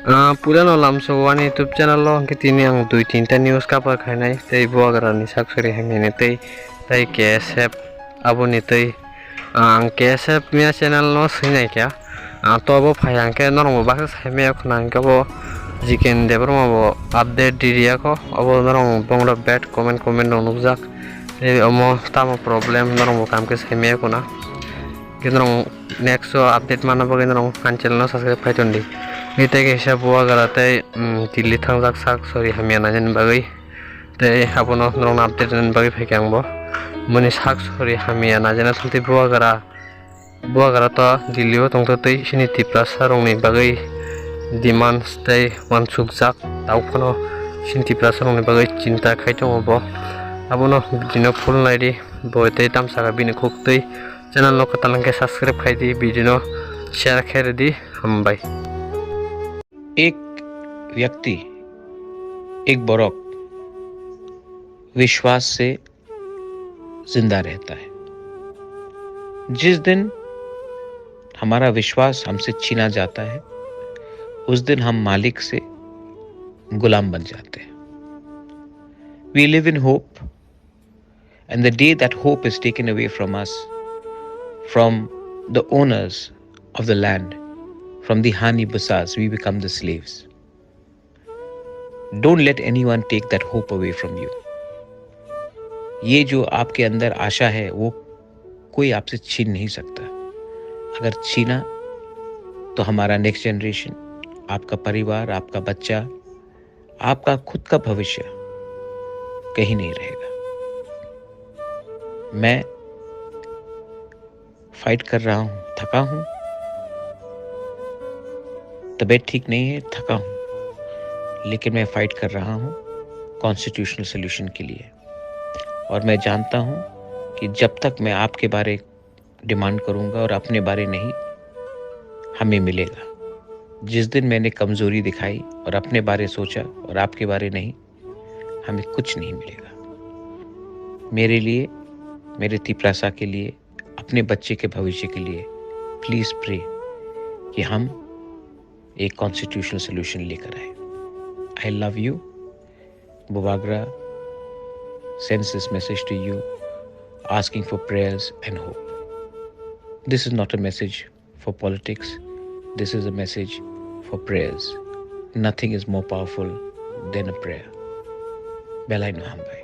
Purano lamso one YouTube channel lo angke tini ang dui tinta news kapar khainai tei buagrani saksori hamene tei KSF aboni tei ang KSF mia channel no sinai kya to abo phai angke normo baksa saime khna angke bo jiken debroma bo update diria ko abo normo bongra bad comment no nukjak ei omo tamo problem normo kamke saime khna kinrong next update mana bo kinrong kan channel no subscribe phaiton di ite ke hisa buwa gara tei dilli thangjak sak sori hamya na jen bagai tei abono norong update jen bagai phaikang bo muni sak sori hamya na jena thunti buwa gara to dilli o tongto tei sini tipra sarong ni bagai demand tei wansukjak tauphono sini tipra sarong ni bagai cinta khaitongo bo abono dino full naidi bo tei tamsaka bini khuk tei channel no katalangke subscribe khaidi video share khairi di hambai। एक व्यक्ति एक बौरक विश्वास से जिंदा रहता है। जिस दिन हमारा विश्वास हमसे छीना जाता है उस दिन हम मालिक से गुलाम बन जाते हैं। We live in hope, and the day that hope is taken away from us, from the owners of the land, from the Hani Basas, we become the slaves. Don't let anyone take that hope away from you. ये जो आपके अंदर आशा है वो कोई आपसे छीन नहीं सकता। अगर छीना तो हमारा नेक्स्ट जनरेशन, आपका परिवार, आपका बच्चा, आपका खुद का भविष्य कहीं नहीं रहेगा। मैं फाइट कर रहा हूं, थका हूं, तबीयत ठीक नहीं है, थका हूं, लेकिन मैं फाइट कर रहा हूं कॉन्स्टिट्यूशनल सोल्यूशन के लिए। और मैं जानता हूं कि जब तक मैं आपके बारे डिमांड करूंगा और अपने बारे नहीं, हमें मिलेगा। जिस दिन मैंने कमजोरी दिखाई और अपने बारे सोचा और आपके बारे नहीं, हमें कुछ नहीं मिलेगा। मेरे लिए, मेरे तिपरासा के लिए, अपने बच्चे के भविष्य के लिए प्लीज प्रे कि हम एक कॉन्स्टिट्यूशनल सोल्यूशन लेकर आए। I love you. Bubagra sends this message to you, asking for prayers and hope. This is not a message for politics. This is a message for prayers. Nothing is more powerful than a prayer. Belai Nohambai.